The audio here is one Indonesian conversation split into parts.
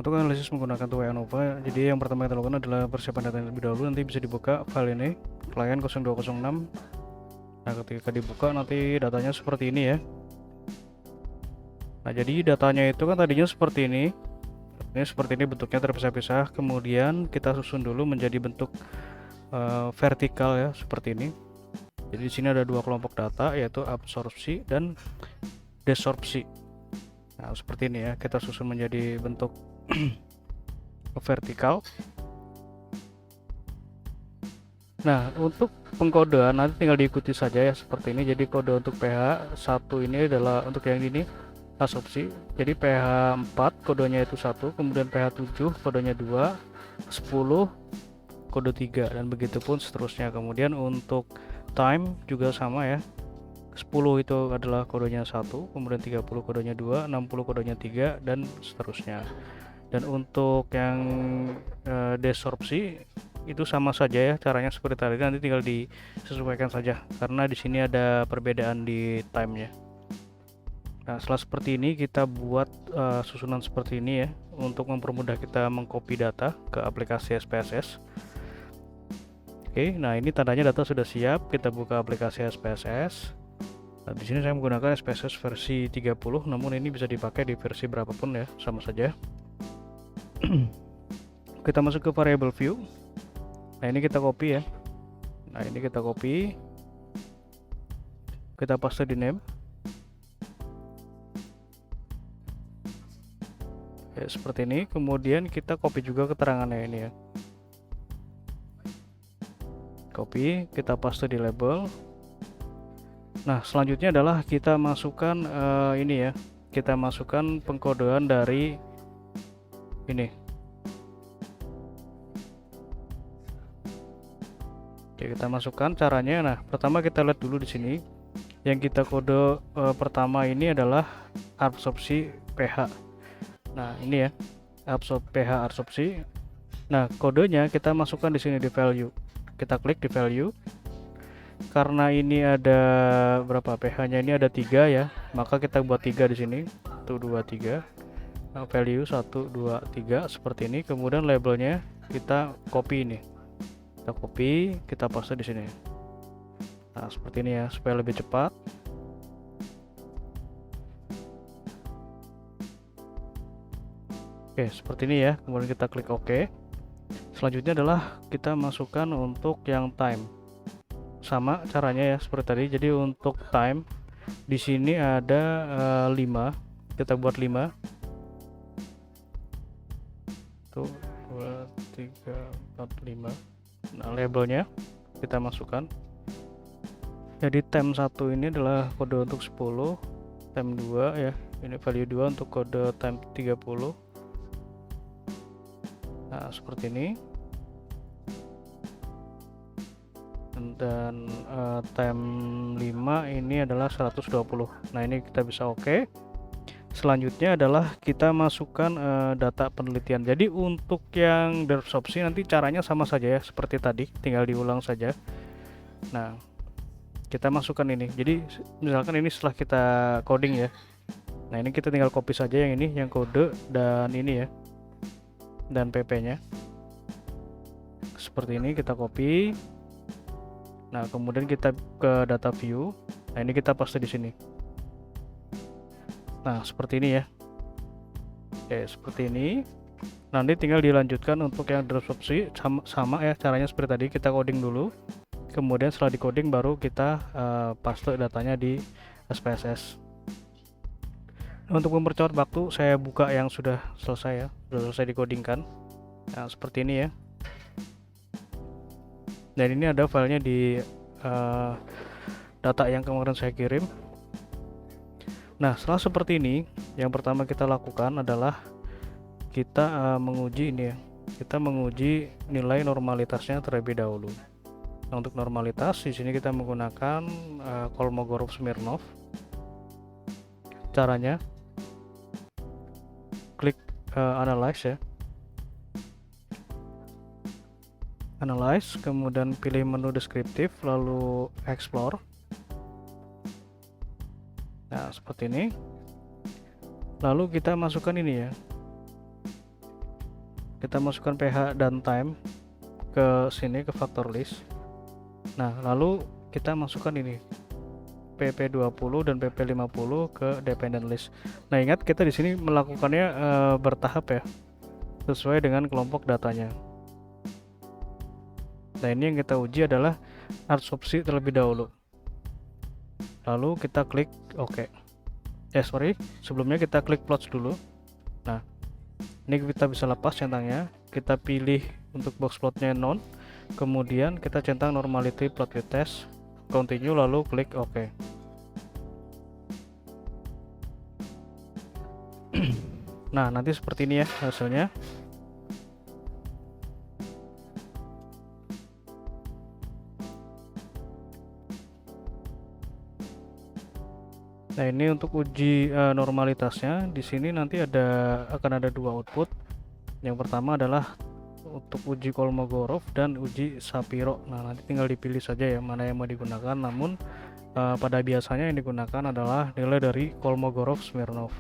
Untuk analisis menggunakan 2 ANOVA, jadi yang pertama kita lakukan adalah persiapan data terlebih dahulu. Nanti bisa dibuka file ini, client 0206. Nah, ketika dibuka nanti datanya seperti ini ya. Nah, jadi datanya itu kan tadinya seperti ini. Ini seperti ini bentuknya terpisah-pisah. Kemudian kita susun dulu menjadi bentuk vertikal ya, seperti ini. Jadi di sini ada dua kelompok data, yaitu absorpsi dan desorpsi. Nah, seperti ini ya, kita susun menjadi bentuk vertikal. Nah, untuk pengkodean nanti tinggal diikuti saja ya, seperti ini. Jadi kode untuk pH 1 ini adalah untuk yang ini absorpsi. Jadi pH 4 kodenya itu 1, kemudian pH 7 kodenya 2, 10 kode 3, dan begitu pun seterusnya. Kemudian untuk time juga sama ya, 10 itu adalah kodenya 1, kemudian 30 kodenya 2, 60 kodenya 3, dan seterusnya. Dan untuk yang desorpsi itu sama saja ya, caranya seperti tadi, nanti tinggal disesuaikan saja karena di sini ada perbedaan di time-nya. Nah, setelah seperti ini kita buat susunan seperti ini ya, untuk mempermudah kita mengcopy data ke aplikasi SPSS. Oke, nah ini tandanya data sudah siap. Kita buka aplikasi SPSS. Nah, di sini saya menggunakan SPSS versi 30, namun ini bisa dipakai di versi berapapun ya, sama saja. Kita masuk ke variable view. Nah, ini kita copy ya. Nah, ini kita copy. Kita paste di name. Ya, seperti ini. Kemudian kita copy juga keterangannya ini ya. Copy, kita paste di label. Nah, selanjutnya adalah kita masukkan ini ya. Kita masukkan pengkodean dari ini. Oke, kita masukkan caranya. Nah, pertama kita lihat dulu di sini. Yang kita kode pertama ini adalah absorpsi pH. Nah, ini ya. pH absorpsi. Nah, kodenya kita masukkan di sini di value. Kita klik di value. Karena ini ada berapa pH-nya, ini ada 3 ya, maka kita buat 3 di sini. 1 2 3. Nah, value 1 2 3 seperti ini. Kemudian labelnya kita copy ini. Kita copy, kita paste di sini. Nah, seperti ini ya, supaya lebih cepat. Oke, seperti ini ya. Kemudian kita klik OK. Selanjutnya adalah kita masukkan untuk yang time. Sama caranya ya seperti tadi. Jadi untuk time di sini ada 5. Kita buat 5. 1 2 3 4 5. Nah, labelnya kita masukkan. Jadi time 1 ini adalah kode untuk 10, time 2 ya. Ini value 2 untuk kode time 30. Nah, seperti ini. Dan time 5 ini adalah 120. Nah, ini kita bisa oke. Selanjutnya adalah kita masukkan data penelitian. Jadi untuk yang desorpsi nanti caranya sama saja ya, seperti tadi, tinggal diulang saja. Nah, kita masukkan ini. Jadi misalkan ini setelah kita coding ya. Nah, ini kita tinggal copy saja yang ini, yang kode dan ini ya, dan pp-nya. Seperti ini kita copy. Nah, kemudian kita ke data view. Nah, ini kita paste di sini. Nah, seperti ini ya. Oke, seperti ini. Nanti tinggal dilanjutkan untuk yang desorpsi sama ya, caranya seperti tadi. Kita coding dulu. Kemudian setelah di coding baru kita paste datanya di SPSS. Nah, untuk mempercepat waktu, saya buka yang sudah selesai ya, sudah selesai dikodingkan. Nah, seperti ini ya. Dan ini ada filenya di data yang kemarin saya kirim. Nah, setelah seperti ini, yang pertama kita lakukan adalah kita menguji ini ya. Kita menguji nilai normalitasnya terlebih dahulu. Nah, untuk normalitas di sini kita menggunakan Kolmogorov-Smirnov. Caranya klik analyze ya. Analyze, kemudian pilih menu deskriptif, lalu explore. Nah, seperti ini. Lalu kita masukkan ini ya. kita masukkan pH dan time ke sini, ke factor list. Nah, lalu kita masukkan ini pp20 dan pp50 ke dependent list. Nah, ingat kita di sini melakukannya bertahap ya, sesuai dengan kelompok datanya. Nah, ini yang kita uji adalah absorpsi terlebih dahulu. Lalu kita klik OK. Sebelumnya kita klik plots dulu. Nah, ini kita bisa lepas centangnya, kita pilih untuk box plotnya none, kemudian kita centang normality plot with test, continue, lalu klik OK. Nah, nanti seperti ini ya hasilnya. Nah, ini untuk uji normalitasnya. Di sini nanti akan ada dua output. Yang pertama adalah untuk uji Kolmogorov dan uji Shapiro. Nah, nanti tinggal dipilih saja ya mana yang mau digunakan. Namun pada biasanya yang digunakan adalah nilai dari Kolmogorov-Smirnov.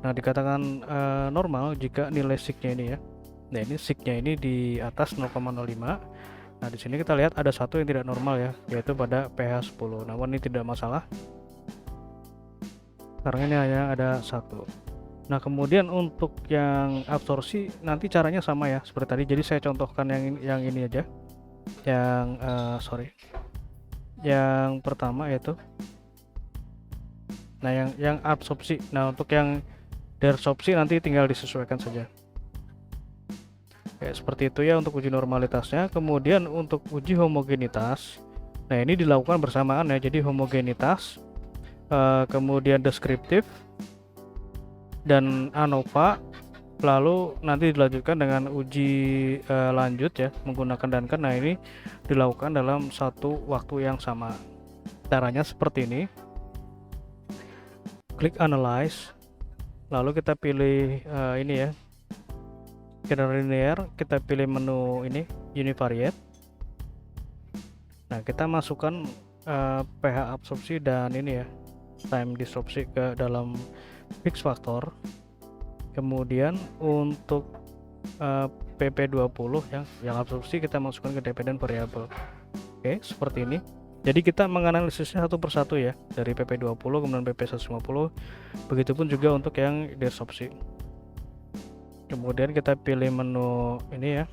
Nah, dikatakan normal jika nilai signya ini ya. Nah, ini signya ini di atas 0,05. Nah, di sini kita lihat ada satu yang tidak normal ya, yaitu pada pH 10. Namun ini tidak masalah, karena ini hanya ada satu. Nah, kemudian untuk yang absorpsi nanti caranya sama ya seperti tadi. Jadi saya contohkan yang ini aja. Yang pertama yaitu, nah yang absorpsi. Nah, untuk yang desorpsi nanti tinggal disesuaikan saja. Kayak seperti itu ya untuk uji normalitasnya. Kemudian untuk uji homogenitas, nah ini dilakukan bersamaan ya. Jadi homogenitas, kemudian deskriptif dan ANOVA, lalu nanti dilanjutkan dengan uji lanjut ya menggunakan Duncan. Nah, ini dilakukan dalam satu waktu yang sama. Caranya seperti ini. Klik analyze, lalu kita pilih ini ya, linear, kita pilih menu ini univariate. Nah, kita masukkan pH absorpsi dan ini ya time disrupsi ke dalam fix factor. Kemudian untuk pp20 yang absorpsi kita masukkan ke dependent variable. Oke, seperti ini. Jadi kita menganalisisnya satu persatu ya, dari pp20 kemudian pp150, begitupun juga untuk yang desorpsi. Kemudian kita pilih menu ini ya,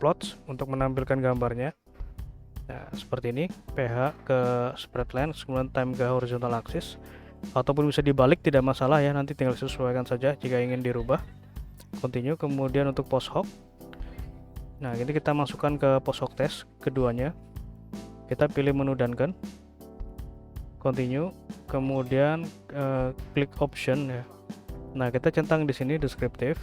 plots untuk menampilkan gambarnya. Nah, seperti ini, pH ke spread length, kemudian time ke horizontal axis, ataupun bisa dibalik, tidak masalah ya, nanti tinggal disesuaikan saja jika ingin dirubah. Continue. Kemudian untuk post hoc, nah ini kita masukkan ke post hoc test keduanya, kita pilih menu Duncan, continue, kemudian klik option ya. Nah, kita centang di sini deskriptif,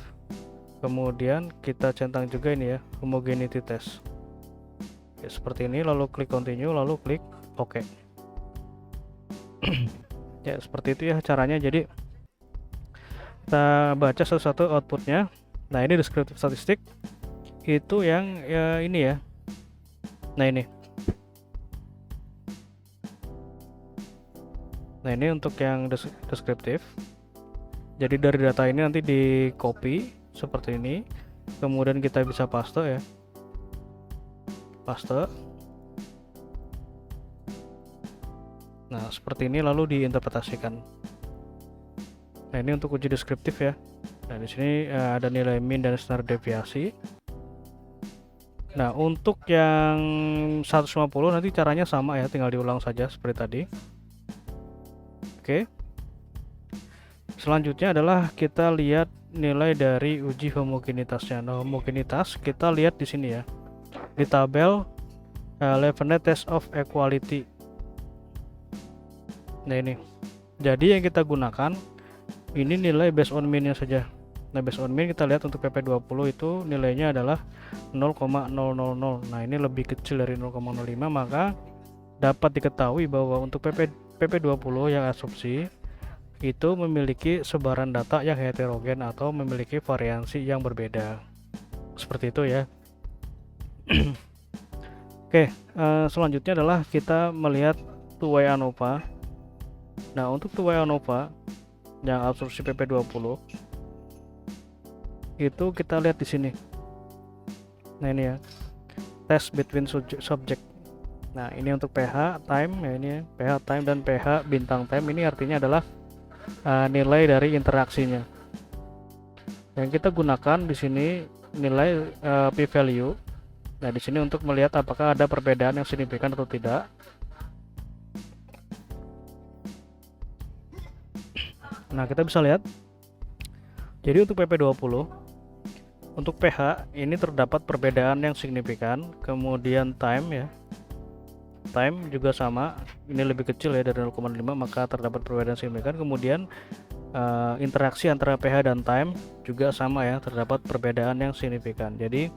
kemudian kita centang juga ini ya homogeneity test. Oke, seperti ini, lalu klik continue, lalu klik OK. Ya, seperti itu ya caranya. Jadi kita baca satu-satu outputnya. Nah, ini deskriptif statistik itu yang ya, ini ya. Nah, ini. Nah, ini untuk yang deskriptif. Jadi dari data ini nanti di copy seperti ini, kemudian kita bisa paste ya, paste. Nah, seperti ini, lalu diinterpretasikan. Nah, ini untuk uji deskriptif ya. Nah, di sini ada nilai mean dan standar deviasi. Nah, untuk yang 150 nanti caranya sama ya, tinggal diulang saja seperti tadi. Oke. Selanjutnya adalah kita lihat nilai dari uji homogenitasnya. Nah, homogenitas kita lihat di sini ya, di tabel Levenet test of equality. Nah, ini jadi yang kita gunakan ini nilai based on mean nya saja. Nah, based on mean kita lihat untuk pp20 itu nilainya adalah 0,000. Nah, ini lebih kecil dari 0,05, maka dapat diketahui bahwa untuk pp20 yang asumsi itu memiliki sebaran data yang heterogen atau memiliki variansi yang berbeda. Seperti itu ya. Oke, selanjutnya adalah kita melihat two-way ANOVA. Nah, untuk two-way ANOVA yang absorpsi pp20, itu kita lihat di sini. Nah ini ya, test between subject. Nah ini untuk pH time ya, ini ya, pH time dan pH bintang time ini artinya adalah nilai dari interaksinya. Yang kita gunakan di sini nilai p-value. Nah di sini untuk melihat apakah ada perbedaan yang signifikan atau tidak. Nah kita bisa lihat. Jadi untuk PP20, untuk pH ini terdapat perbedaan yang signifikan. Kemudian time ya, time juga sama, ini lebih kecil ya dari 0,5, maka terdapat perbedaan signifikan. Kemudian interaksi antara pH dan time juga sama ya, terdapat perbedaan yang signifikan. Jadi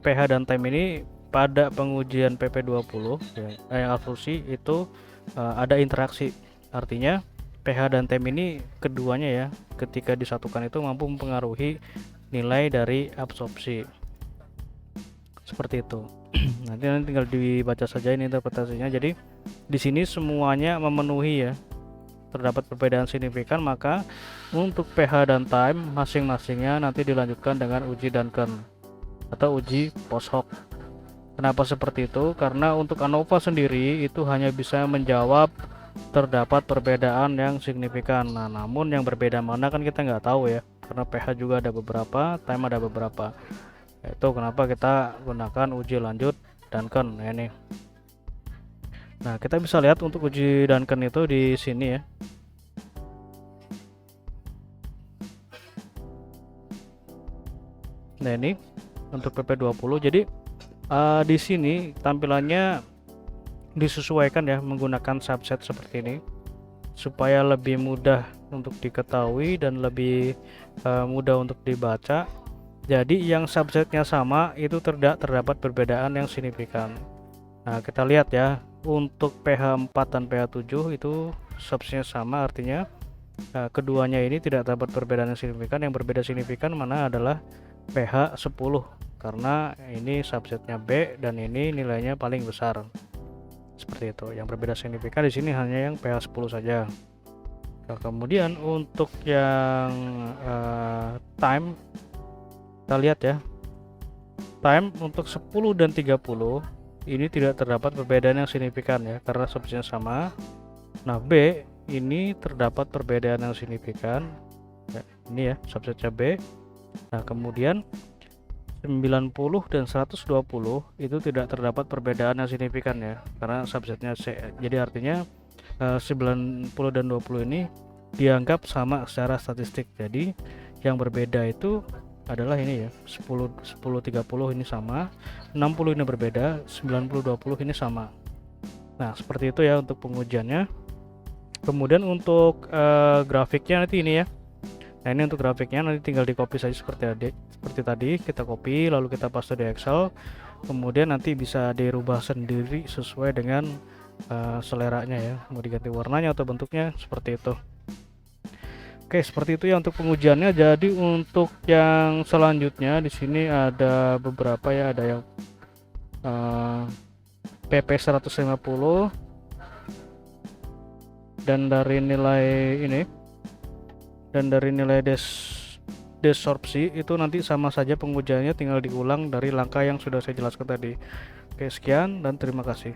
pH dan time ini pada pengujian PP20 ya, absorpsi itu ada interaksi. Artinya pH dan time ini keduanya ya, ketika disatukan itu mampu mempengaruhi nilai dari absorpsi. Seperti itu. Nanti tinggal dibaca saja ini interpretasinya. Jadi di sini semuanya memenuhi ya, terdapat perbedaan signifikan, maka untuk pH dan time masing-masingnya nanti dilanjutkan dengan uji Duncan atau uji post hoc. Kenapa seperti itu? Karena untuk ANOVA sendiri itu hanya bisa menjawab terdapat perbedaan yang signifikan. Nah, namun yang berbeda mana kan kita nggak tahu ya, karena pH juga ada beberapa, time ada beberapa. Itu kenapa kita gunakan uji lanjut Duncan ya ini. Nah, kita bisa lihat untuk uji Duncan itu di sini ya. Nah, ini untuk PP20. Jadi di sini tampilannya disesuaikan ya menggunakan subset seperti ini supaya lebih mudah untuk diketahui dan lebih mudah untuk dibaca. Jadi yang subsetnya sama itu terdapat perbedaan yang signifikan. Nah kita lihat ya, untuk pH 4 dan pH 7 itu subsetnya sama, artinya keduanya ini tidak terdapat perbedaan yang signifikan. Yang berbeda signifikan mana adalah pH 10, karena ini subsetnya B dan ini nilainya paling besar. Seperti itu. Yang berbeda signifikan di sini hanya yang pH 10 saja. Nah, kemudian untuk yang time kita lihat ya. Time untuk 10 dan 30 ini tidak terdapat perbedaan yang signifikan ya, karena subsetnya sama. Nah, B ini terdapat perbedaan yang signifikan. Ya, ini ya subsetnya B. Nah, kemudian 90 dan 120 itu tidak terdapat perbedaan yang signifikan ya, karena subsetnya C. Jadi artinya 90 dan 20 ini dianggap sama secara statistik. Jadi yang berbeda itu adalah ini ya, 10 30 ini sama, 60 ini berbeda, 90 20 ini sama. Nah, seperti itu ya untuk pengujiannya. Kemudian untuk grafiknya nanti ini ya. Nah, ini untuk grafiknya nanti tinggal di copy saja seperti tadi kita copy lalu kita paste di Excel, kemudian nanti bisa dirubah sendiri sesuai dengan seleranya ya, mau diganti warnanya atau bentuknya seperti itu. Oke, seperti itu ya untuk pengujiannya. Jadi untuk yang selanjutnya di sini ada beberapa ya, ada yang PP 150 dan dari nilai ini dan dari nilai desorpsi itu nanti sama saja pengujiannya, tinggal diulang dari langkah yang sudah saya jelaskan tadi. Oke, sekian dan terima kasih.